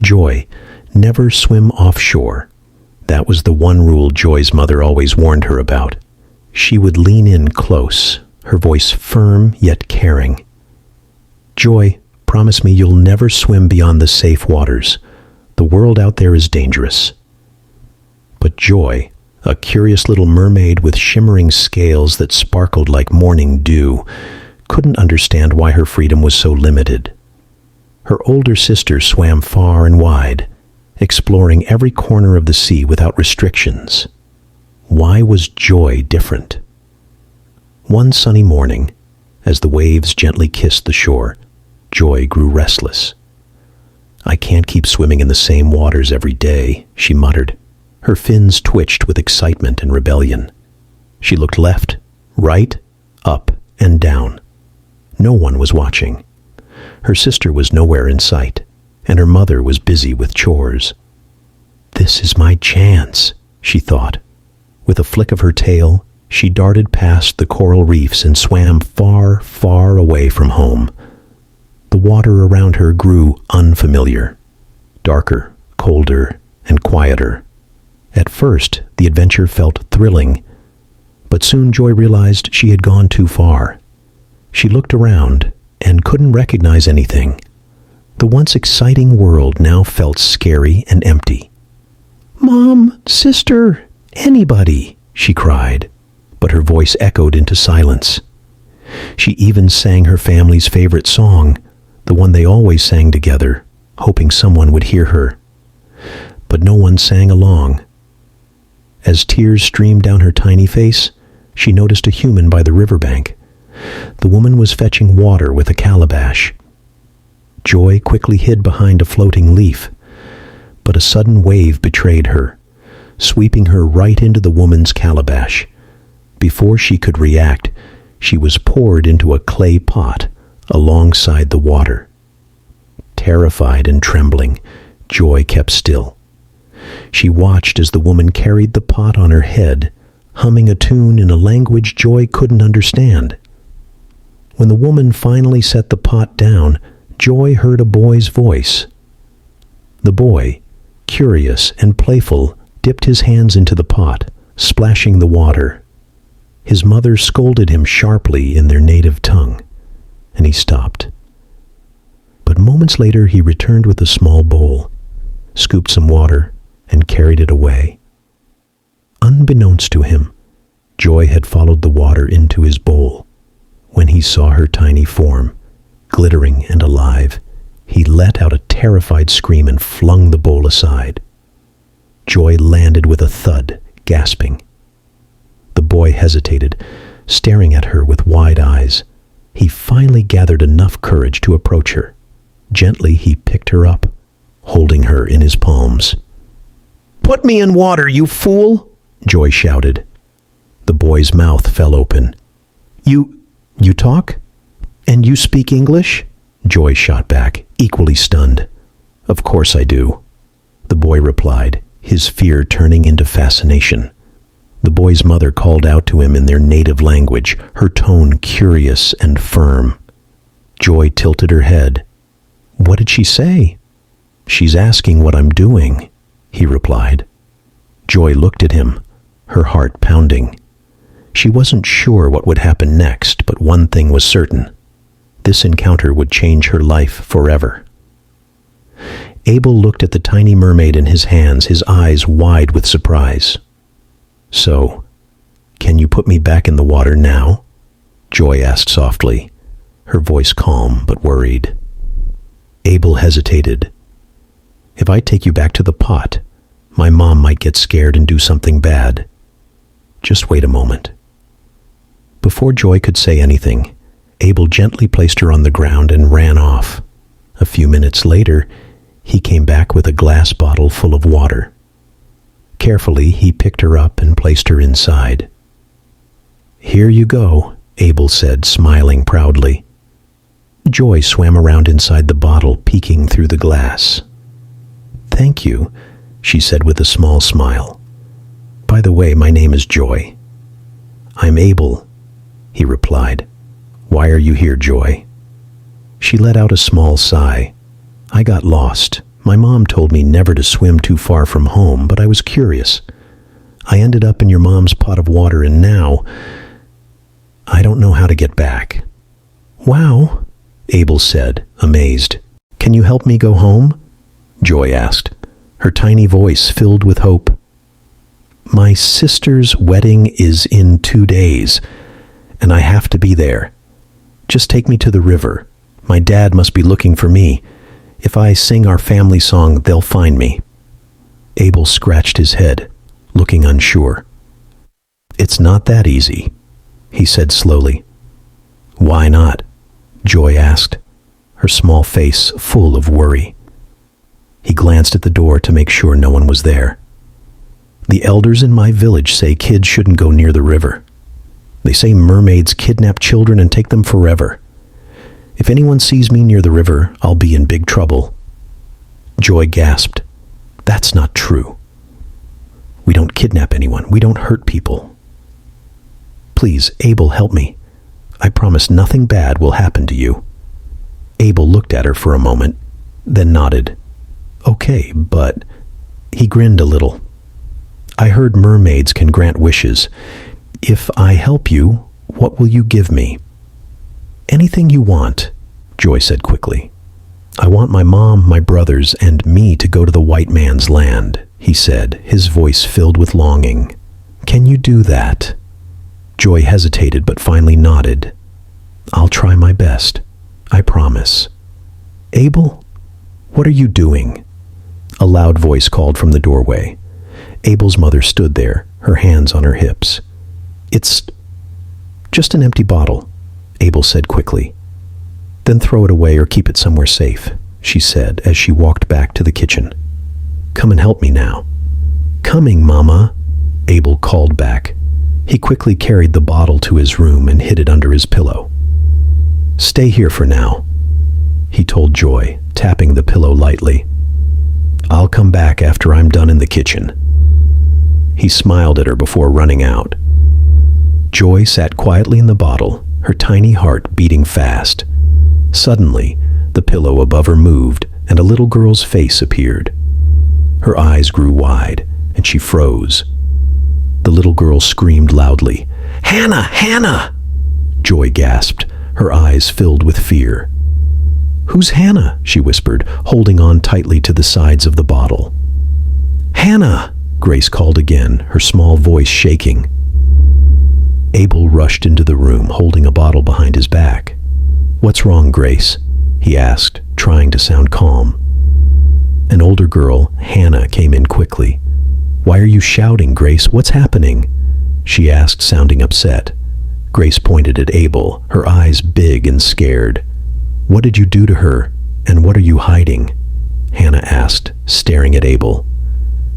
Joy, never swim offshore. That was the one rule Joy's mother always warned her about. She would lean in close, her voice firm yet caring. Joy, promise me you'll never swim beyond the safe waters. The world out there is dangerous. But Joy, a curious little mermaid with shimmering scales that sparkled like morning dew, couldn't understand why her freedom was so limited. Her older sister swam far and wide, exploring every corner of the sea without restrictions. Why was Joy different? One sunny morning, as the waves gently kissed the shore, Joy grew restless. "I can't keep swimming in the same waters every day," she muttered. Her fins twitched with excitement and rebellion. She looked left, right, up, and down. No one was watching. Her sister was nowhere in sight, and her mother was busy with chores. "This is my chance," she thought. With a flick of her tail, she darted past the coral reefs and swam far, far away from home. The water around her grew unfamiliar, darker, colder, and quieter. At first, the adventure felt thrilling, but soon Joy realized she had gone too far. She looked around and couldn't recognize anything. The once exciting world now felt scary and empty. "Mom, sister, anybody," she cried, but her voice echoed into silence. She even sang her family's favorite song, the one they always sang together, hoping someone would hear her. But no one sang along. As tears streamed down her tiny face, she noticed a human by the riverbank. The woman was fetching water with a calabash. Joy quickly hid behind a floating leaf, but a sudden wave betrayed her, sweeping her right into the woman's calabash. Before she could react, she was poured into a clay pot alongside the water. Terrified and trembling, Joy kept still. She watched as the woman carried the pot on her head, humming a tune in a language Joy couldn't understand. When the woman finally set the pot down, Joy heard a boy's voice. The boy, curious and playful, dipped his hands into the pot, splashing the water. His mother scolded him sharply in their native tongue, and he stopped. But moments later he returned with a small bowl, scooped some water, and carried it away. Unbeknownst to him, Joy had followed the water into his bowl. When he saw her tiny form, glittering and alive, he let out a terrified scream and flung the bowl aside. Joy landed with a thud, gasping. The boy hesitated, staring at her with wide eyes. He finally gathered enough courage to approach her. Gently he picked her up, holding her in his palms. "Put me in water, you fool!" Joy shouted. The boy's mouth fell open. You talk? And you speak English?" Joy shot back, equally stunned. "Of course I do," the boy replied, his fear turning into fascination. The boy's mother called out to him in their native language, her tone curious and firm. Joy tilted her head. "What did she say?" "She's asking what I'm doing," he replied. Joy looked at him, her heart pounding. She wasn't sure what would happen next, but one thing was certain. This encounter would change her life forever. Abel looked at the tiny mermaid in his hands, his eyes wide with surprise. "So, can you put me back in the water now?" Joy asked softly, her voice calm but worried. Abel hesitated. "If I take you back to the pot, my mom might get scared and do something bad. Just wait a moment." Before Joy could say anything, Abel gently placed her on the ground and ran off. A few minutes later, he came back with a glass bottle full of water. Carefully, he picked her up and placed her inside. "Here you go," Abel said, smiling proudly. Joy swam around inside the bottle, peeking through the glass. "Thank you," she said with a small smile. "By the way, my name is Joy." "I'm Abel," he replied. "Why are you here, Joy?" She let out a small sigh. "I got lost. My mom told me never to swim too far from home, but I was curious. I ended up in your mom's pot of water, and now I don't know how to get back." "Wow," Abel said, amazed. "Can you help me go home?" Joy asked, her tiny voice filled with hope. "My sister's wedding is in 2 days, and I have to be there. Just take me to the river. My dad must be looking for me. If I sing our family song, they'll find me." Abel scratched his head, looking unsure. "It's not that easy," he said slowly. "Why not?" Joy asked, her small face full of worry. He glanced at the door to make sure no one was there. "The elders in my village say kids shouldn't go near the river. They say mermaids kidnap children and take them forever. If anyone sees me near the river, I'll be in big trouble." Joy gasped. "That's not true. We don't kidnap anyone. We don't hurt people. Please, Abel, help me. I promise nothing bad will happen to you." Abel looked at her for a moment, then nodded. "Okay, but..." He grinned a little. "I heard mermaids can grant wishes. If I help you, what will you give me?" "Anything you want," Joy said quickly. "I want my mom, my brothers, and me to go to the white man's land," he said, his voice filled with longing. "Can you do that?" Joy hesitated but finally nodded. "I'll try my best. I promise." "Abel, what are you doing?" A loud voice called from the doorway. Abel's mother stood there, her hands on her hips. "It's just an empty bottle," Abel said quickly. "Then throw it away or keep it somewhere safe," she said as she walked back to the kitchen. "Come and help me now." "Coming, Mama," Abel called back. He quickly carried the bottle to his room and hid it under his pillow. "Stay here for now," he told Joy, tapping the pillow lightly. "I'll come back after I'm done in the kitchen." He smiled at her before running out. Joy sat quietly in the bottle, her tiny heart beating fast. Suddenly, the pillow above her moved and a little girl's face appeared. Her eyes grew wide and she froze. The little girl screamed loudly. "Hannah! Hannah!" Joy gasped, her eyes filled with fear. "Who's Hannah?" she whispered, holding on tightly to the sides of the bottle. "Hannah!" Grace called again, her small voice shaking. Abel rushed into the room, holding a bottle behind his back. "What's wrong, Grace?" he asked, trying to sound calm. An older girl, Hannah, came in quickly. "Why are you shouting, Grace? What's happening?" she asked, sounding upset. Grace pointed at Abel, her eyes big and scared. "What did you do to her, and what are you hiding?" Hannah asked, staring at Abel.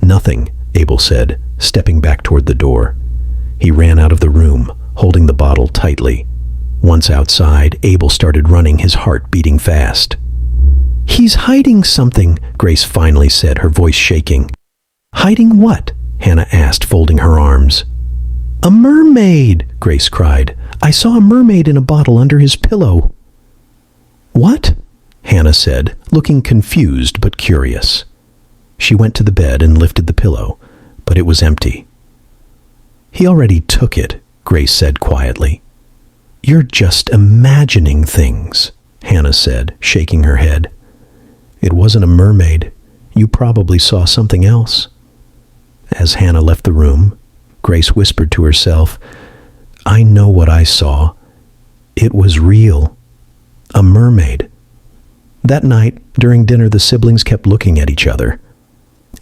"Nothing," Abel said, stepping back toward the door. He ran out of the room, holding the bottle tightly. Once outside, Abel started running, his heart beating fast. "He's hiding something," Grace finally said, her voice shaking. "Hiding what?" Hannah asked, folding her arms. "A mermaid!" Grace cried. "I saw a mermaid in a bottle under his pillow." "What?" Hannah said, looking confused but curious. She went to the bed and lifted the pillow, but it was empty. "He already took it," Grace said quietly. "You're just imagining things," Hannah said, shaking her head. "It wasn't a mermaid. You probably saw something else." As Hannah left the room, Grace whispered to herself, "I know what I saw. It was real. A mermaid." That night, during dinner, the siblings kept looking at each other.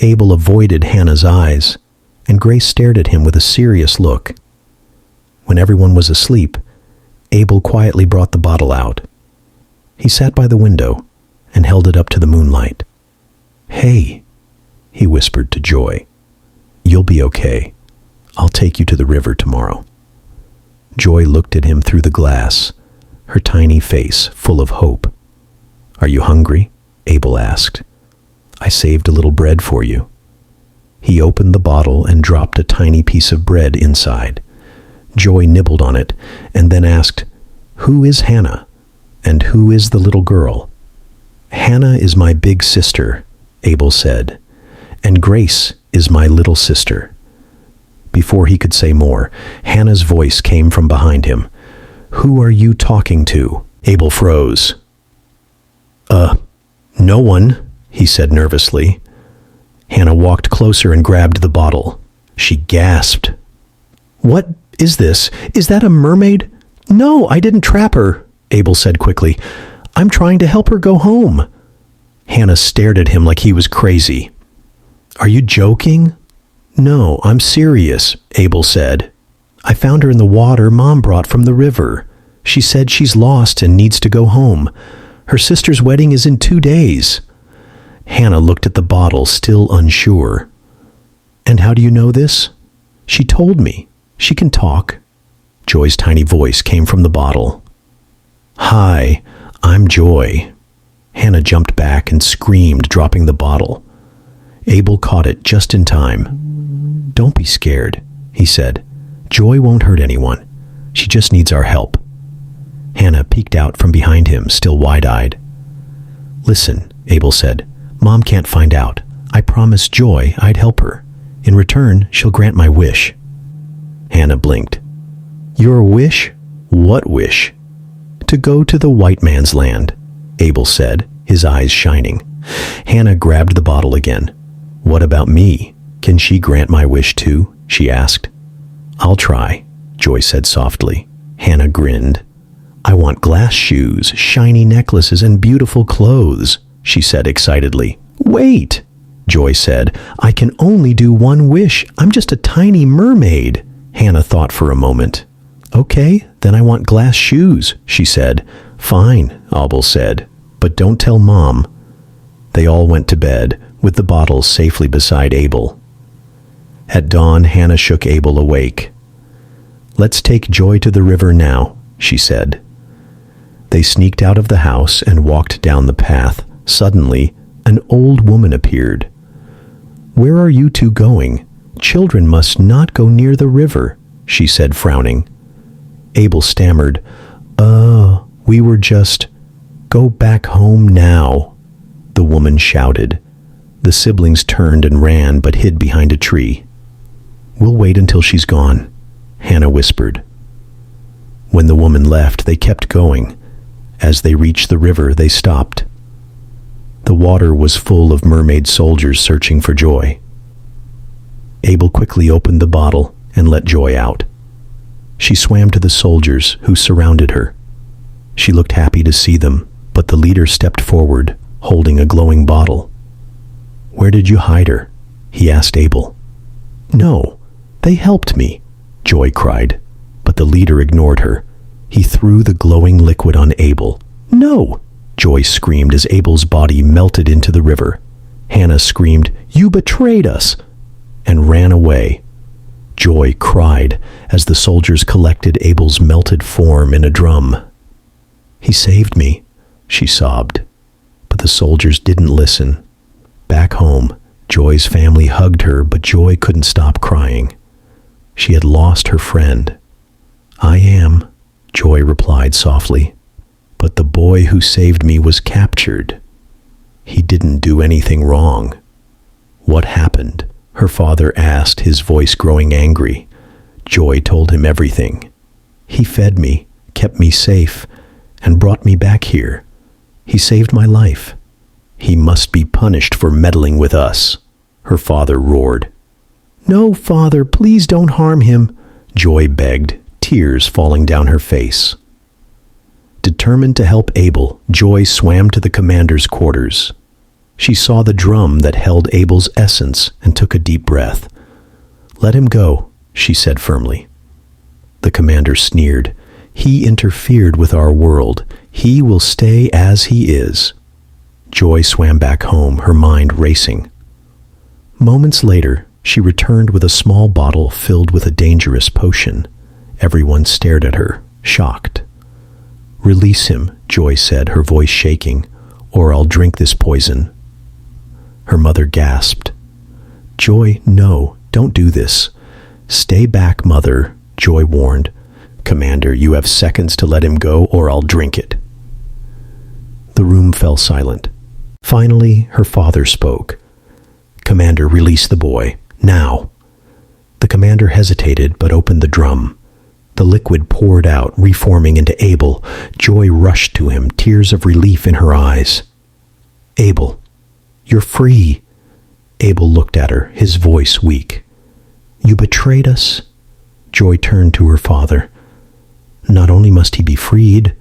Abel avoided Hannah's eyes, and Grace stared at him with a serious look. When everyone was asleep, Abel quietly brought the bottle out. He sat by the window and held it up to the moonlight. "Hey," he whispered to Joy. "You'll be okay. I'll take you to the river tomorrow." Joy looked at him through the glass, her tiny face full of hope. "Are you hungry?" Abel asked. "I saved a little bread for you." He opened the bottle and dropped a tiny piece of bread inside. Joy nibbled on it and then asked, "Who is Hannah? And who is the little girl?" "Hannah is my big sister," Abel said, "and Grace is my little sister." Before he could say more, Hannah's voice came from behind him. "Who are you talking to?" Abel froze. No one," he said nervously. Hannah walked closer and grabbed the bottle. She gasped. "What is this? Is that a mermaid?" "No, I didn't trap her," Abel said quickly. "I'm trying to help her go home." Hannah stared at him like he was crazy. "Are you joking?" "No, I'm serious," Abel said. "I found her in the water Mom brought from the river. She said she's lost and needs to go home. Her sister's wedding is in 2 days. Hannah looked at the bottle, still unsure. "And how do you know this?" "She told me. She can talk." Joy's tiny voice came from the bottle. "Hi, I'm Joy." Hannah jumped back and screamed, dropping the bottle. Abel caught it just in time. "Don't be scared," he said. "Joy won't hurt anyone. She just needs our help." Hannah peeked out from behind him, still wide-eyed. "Listen," Abel said. "Mom can't find out. I promised Joy I'd help her. In return, she'll grant my wish." Hannah blinked. "Your wish? What wish?" "To go to the white man's land," Abel said, his eyes shining. Hannah grabbed the bottle again. "What about me? Can she grant my wish too?" she asked. "I'll try," Joy said softly. Hannah grinned. "I want glass shoes, shiny necklaces, and beautiful clothes," she said excitedly. "Wait," Joy said. "I can only do one wish. I'm just a tiny mermaid." Hannah thought for a moment. "Okay, then I want glass shoes," she said. "Fine," Abel said, "but don't tell Mom." They all went to bed, with the bottles safely beside Abel. At dawn, Hannah shook Abel awake. "Let's take Joy to the river now," she said. They sneaked out of the house and walked down the path. Suddenly, an old woman appeared. "Where are you two going? Children must not go near the river," she said, frowning. Abel stammered, We were just—" "Go back home now," the woman shouted. The siblings turned and ran, but hid behind a tree. "We'll wait until she's gone," Hannah whispered. When the woman left, they kept going. As they reached the river, they stopped. The water was full of mermaid soldiers searching for Joy. Abel quickly opened the bottle and let Joy out. She swam to the soldiers who surrounded her. She looked happy to see them, but the leader stepped forward, holding a glowing bottle. "Where did you hide her?" he asked Abel. "No, they helped me," Joy cried, but the leader ignored her. He threw the glowing liquid on Abel. "No!" Joy screamed as Abel's body melted into the river. Hannah screamed, "You betrayed us!" and ran away. Joy cried as the soldiers collected Abel's melted form in a drum. "He saved me," she sobbed. But the soldiers didn't listen. Back home, Joy's family hugged her, but Joy couldn't stop crying. She had lost her friend. "I am," Joy replied softly. "But the boy who saved me was captured. He didn't do anything wrong." "What happened?" her father asked, his voice growing angry. Joy told him everything. "He fed me, kept me safe, and brought me back here. He saved my life. He must be punished for meddling with us," her father roared. "No, Father, please don't harm him," Joy begged, tears falling down her face. Determined to help Abel, Joy swam to the commander's quarters. She saw the drum that held Abel's essence and took a deep breath. "Let him go," she said firmly. The commander sneered. "He interfered with our world. He will stay as he is." Joy swam back home, her mind racing. Moments later, she returned with a small bottle filled with a dangerous potion. Everyone stared at her, shocked. "Release him," Joy said, her voice shaking, "or I'll drink this poison." Her mother gasped. "Joy, no, don't do this." "Stay back, Mother," Joy warned. "Commander, you have seconds to let him go or I'll drink it." The room fell silent. Finally, her father spoke. "Commander, release the boy. Now." The commander hesitated but opened the drum. The liquid poured out, reforming into Abel. Joy rushed to him, tears of relief in her eyes. "Abel, you're free." Abel looked at her, his voice weak. "You betrayed us." Joy turned to her father. "Not only must he be freed,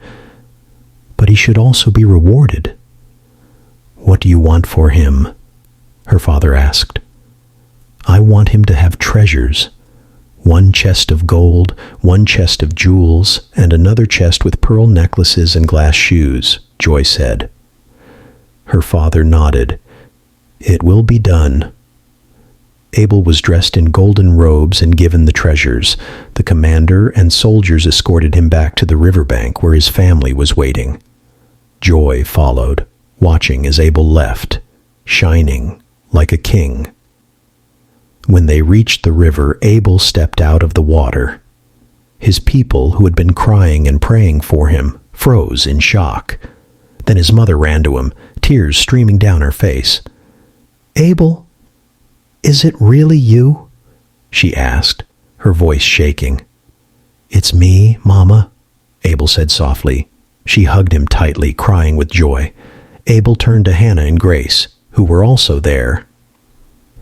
but he should also be rewarded." "What do you want for him?" her father asked. "I want him to have treasures. 1 chest of gold, 1 chest of jewels, and another chest with pearl necklaces and glass shoes," Joy said. Her father nodded. "It will be done." Abel was dressed in golden robes and given the treasures. The commander and soldiers escorted him back to the riverbank where his family was waiting. Joy followed, watching as Abel left, shining like a king. When they reached the river, Abel stepped out of the water. His people, who had been crying and praying for him, froze in shock. Then his mother ran to him, tears streaming down her face. "Abel, is it really you?" she asked, her voice shaking. "It's me, Mama," Abel said softly. She hugged him tightly, crying with joy. Abel turned to Hannah and Grace, who were also there.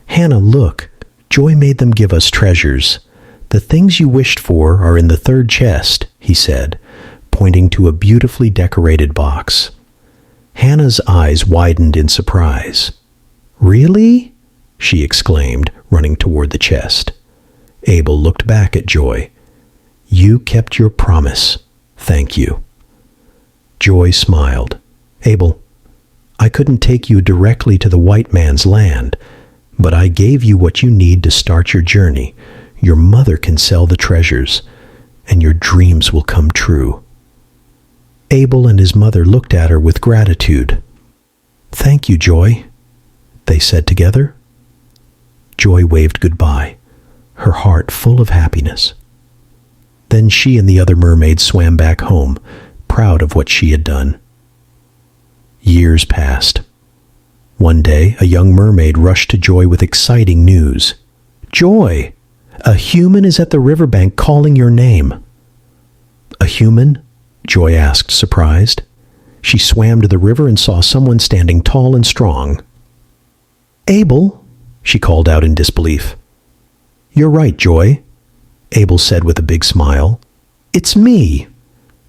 "Hannah, look, Joy made them give us treasures. The things you wished for are in the 3rd chest," he said, pointing to a beautifully decorated box. Hannah's eyes widened in surprise. "Really?" she exclaimed, running toward the chest. Abel looked back at Joy. "You kept your promise. Thank you." Joy smiled. "Abel, I couldn't take you directly to the white man's land, but I gave you what you need to start your journey. Your mother can sell the treasures, and your dreams will come true." Abel and his mother looked at her with gratitude. "Thank you, Joy," they said together. Joy waved goodbye, her heart full of happiness. Then she and the other mermaids swam back home, proud of what she had done. Years passed. One day, a young mermaid rushed to Joy with exciting news. "Joy! A human is at the riverbank calling your name." "A human?" Joy asked, surprised. She swam to the river and saw someone standing tall and strong. "Abel," she called out in disbelief. "You're right, Joy," Abel said with a big smile. "It's me."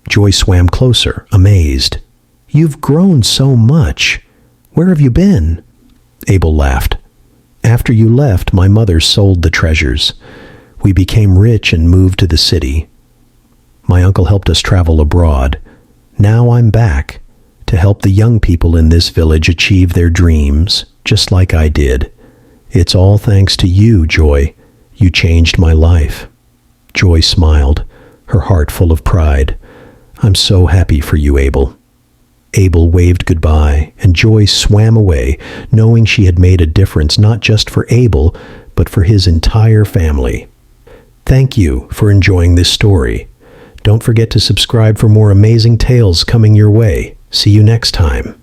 Joy swam closer, amazed. "You've grown so much. Where have you been?" Abel laughed. "After you left, my mother sold the treasures. We became rich and moved to the city. My uncle helped us travel abroad. Now I'm back to help the young people in this village achieve their dreams, just like I did. It's all thanks to you, Joy. You changed my life." Joy smiled, her heart full of pride. "I'm so happy for you, Abel." Abel waved goodbye, and Joy swam away, knowing she had made a difference not just for Abel, but for his entire family. Thank you for enjoying this story. Don't forget to subscribe for more amazing tales coming your way. See you next time.